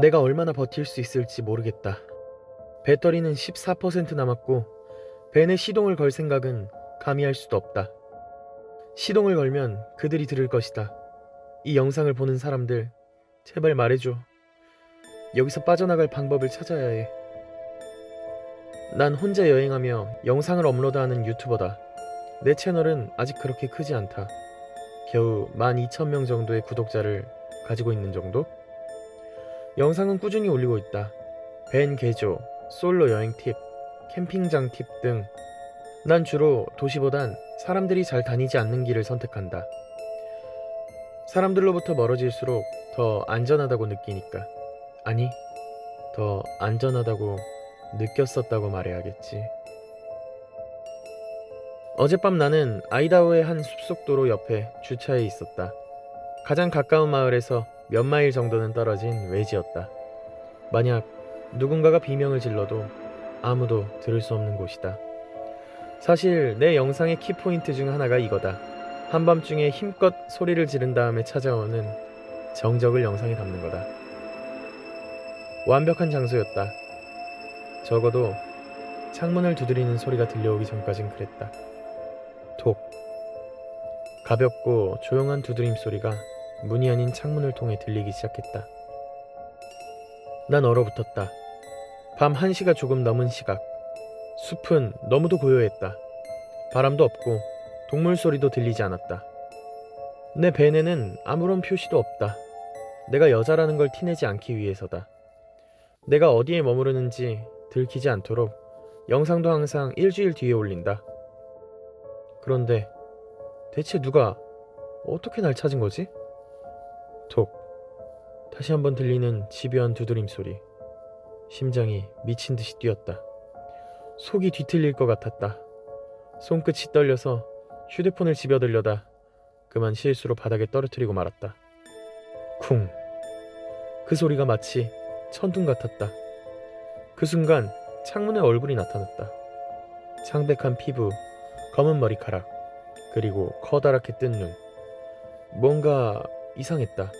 내가 얼마나 버틸 수 있을지 모르겠다. 배터리는 14% 남았고 벤에 시동을 걸 생각은 감히 할 수도 없다. 시동을 걸면 그들이 들을 것이다. 이 영상을 보는 사람들, 제발 말해줘. 여기서 빠져나갈 방법을 찾아야 해. 난 혼자 여행하며 영상을 업로드하는 유튜버다. 내 채널은 아직 그렇게 크지 않다. 겨우 12,000명 정도의 구독자를 가지고 있는 정도? 영상은 꾸준히 올리고 있다. 밴 개조, 솔로 여행 팁, 캠핑장 팁 등. 난 주로 도시보단 사람들이 잘 다니지 않는 길을 선택한다. 사람들로부터 멀어질수록 더 안전하다고 느끼니까. 아니, 더 안전하다고 느꼈었다고 말해야겠지. 어젯밤 나는 아이다호의 한 숲속도로 옆에 주차해 있었다. 가장 가까운 마을에서 몇 마일 정도는 떨어진 외지였다. 만약 누군가가 비명을 질러도 아무도 들을 수 없는 곳이다. 사실 내 영상의 키포인트 중 하나가 이거다. 한밤중에 힘껏 소리를 지른 다음에 찾아오는 정적을 영상에 담는 거다. 완벽한 장소였다. 적어도 창문을 두드리는 소리가 들려오기 전까진 그랬다. 톡. 가볍고 조용한 두드림 소리가 문이 아닌 창문을 통해 들리기 시작했다. 난 얼어붙었다. 밤 1시가 조금 넘은 시각. 숲은 너무도 고요했다. 바람도 없고 동물 소리도 들리지 않았다. 내 벤에는 아무런 표시도 없다. 내가 여자라는 걸 티내지 않기 위해서다. 내가 어디에 머무르는지 들키지 않도록 영상도 항상 일주일 뒤에 올린다. 그런데 대체 누가 어떻게 날 찾은 거지? 톡. 다시 한번 들리는 집요한 두드림 소리. 심장이 미친 듯이 뛰었다. 속이 뒤틀릴 것 같았다. 손끝이 떨려서 휴대폰을 집어들려다 그만 실수로 바닥에 떨어뜨리고 말았다. 쿵. 그 소리가 마치 천둥 같았다. 그 순간 창문에 얼굴이 나타났다. 창백한 피부, 검은 머리카락, 그리고 커다랗게 뜬 눈. 뭔가 이상했다.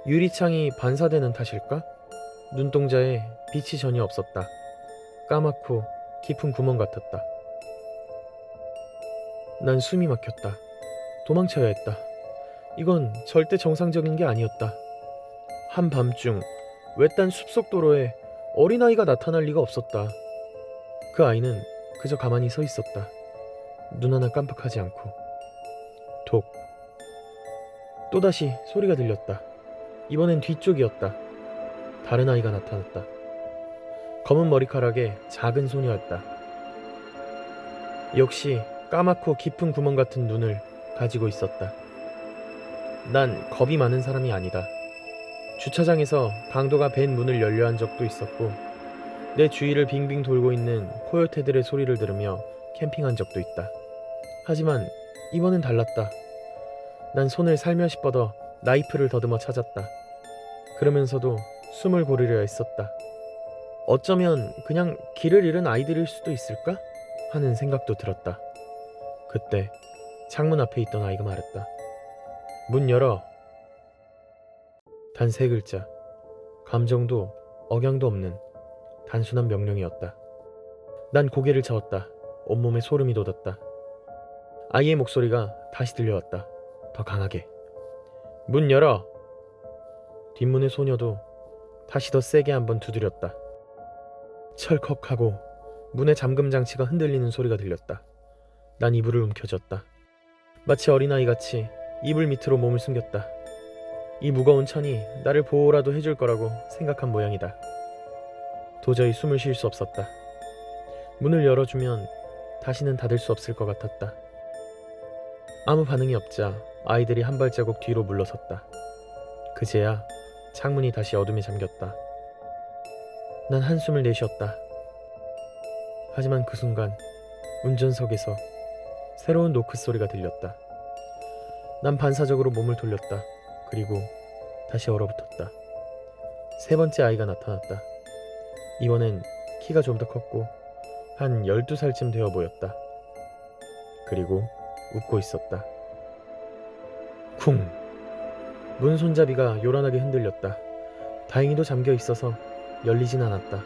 유리창이 반사되는 탓일까? 눈동자에 빛이 전혀 없었다. 까맣고 깊은 구멍 같았다. 난 숨이 막혔다. 도망쳐야 했다. 이건 절대 정상적인 게 아니었다. 한밤중 외딴 숲속 도로에 어린아이가 나타날 리가 없었다. 그 아이는 그저 가만히 서 있었다. 눈 하나 깜빡하지 않고. 톡. 또다시 소리가 들렸다. 이번엔 뒤쪽이었다. 다른 아이가 나타났다. 검은 머리카락에 작은 소녀였다. 역시 까맣고 깊은 구멍 같은 눈을 가지고 있었다. 난 겁이 많은 사람이 아니다. 주차장에서 강도가 벤 문을 열려 한 적도 있었고, 내 주위를 빙빙 돌고 있는 코요테들의 소리를 들으며 캠핑한 적도 있다. 하지만 이번엔 달랐다. 난 손을 살며시 뻗어 나이프를 더듬어 찾았다. 그러면서도 숨을 고르려 했었다. 어쩌면 그냥 길을 잃은 아이들일 수도 있을까? 하는 생각도 들었다. 그때 창문 앞에 있던 아이가 말했다. 문 열어. 단 3글자. 감정도 억양도 없는 단순한 명령이었다. 난 고개를 저었다. 온몸에 소름이 돋았다. 아이의 목소리가 다시 들려왔다. 더 강하게. 문 열어. 뒷문의 소녀도 다시 더 세게 한번 두드렸다. 철컥하고 문의 잠금 장치가 흔들리는 소리가 들렸다. 난 이불을 움켜쥐었다. 마치 어린아이같이 이불 밑으로 몸을 숨겼다. 이 무거운 천이 나를 보호라도 해줄 거라고 생각한 모양이다. 도저히 숨을 쉴 수 없었다. 문을 열어주면 다시는 닫을 수 없을 것 같았다. 아무 반응이 없자 아이들이 한 발자국 뒤로 물러섰다. 그제야 창문이 다시 어둠에 잠겼다. 난 한숨을 내쉬었다. 하지만 그 순간 운전석에서 새로운 노크 소리가 들렸다. 난 반사적으로 몸을 돌렸다. 그리고 다시 얼어붙었다. 3번째 아이가 나타났다. 이번엔 키가 좀 더 컸고 한 12살쯤 되어 보였다. 그리고 웃고 있었다. 쿵! 문 손잡이가 요란하게 흔들렸다. 다행히도 잠겨 있어서 열리진 않았다.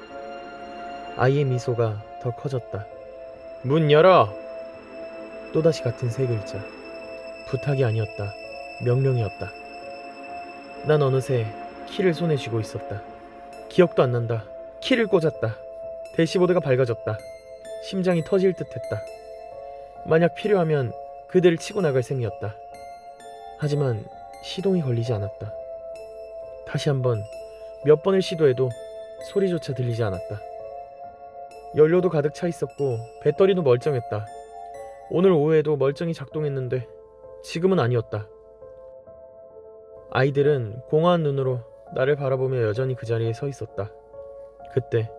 아이의 미소가 더 커졌다. 문 열어! 또다시 같은 세 글자. 부탁이 아니었다. 명령이었다. 난 어느새 키를 손에 쥐고 있었다. 기억도 안 난다. 키를 꽂았다. 대시보드가 밝아졌다. 심장이 터질 듯했다. 만약 필요하면 그대를 치고 나갈 셈이었다. 하지만 시동이 걸리지 않았다. 다시 한번 몇 번을 시도해도 소리조차 들리지 않았다. 연료도 가득 차 있었고 배터리도 멀쩡했다. 오늘 오후에도 멀쩡히 작동했는데 지금은 아니었다. 아이들은 공허한 눈으로 나를 바라보며 여전히 그 자리에 서 있었다. 그때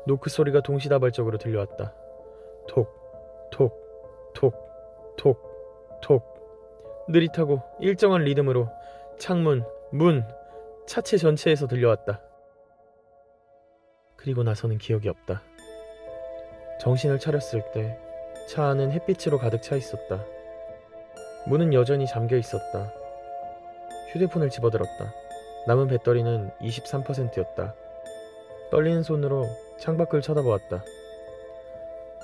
노크 소리가 동시다발적으로 들려왔다. 톡, 톡, 톡, 톡, 톡. 느릿하고 일정한 리듬으로 창문, 문, 차체 전체에서 들려왔다. 그리고 나서는 기억이 없다. 정신을 차렸을 때 차 안은 햇빛으로 가득 차 있었다. 문은 여전히 잠겨 있었다. 휴대폰을 집어들었다. 남은 배터리는 23%였다. 떨리는 손으로 창밖을 쳐다보았다.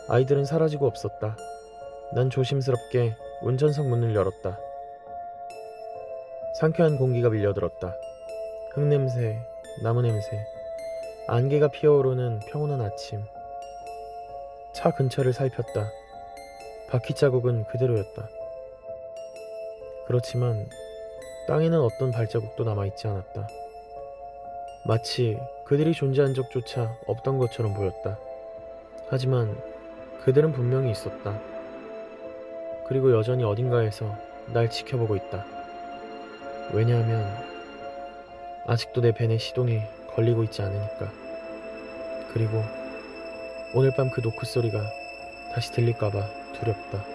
아이들은 사라지고 없었다. 난 조심스럽게 운전석 문을 열었다. 상쾌한 공기가 밀려들었다. 흙냄새, 나무 냄새, 안개가 피어오르는 평온한 아침. 차 근처를 살폈다. 바퀴 자국은 그대로였다. 그렇지만 땅에는 어떤 발자국도 남아있지 않았다. 마치 그들이 존재한 적조차 없던 것처럼 보였다. 하지만 그들은 분명히 있었다. 그리고 여전히 어딘가에서 날 지켜보고 있다. 왜냐하면 아직도 내 벤의 시동이 걸리고 있지 않으니까. 그리고 오늘 밤 그 노크 소리가 다시 들릴까봐 두렵다.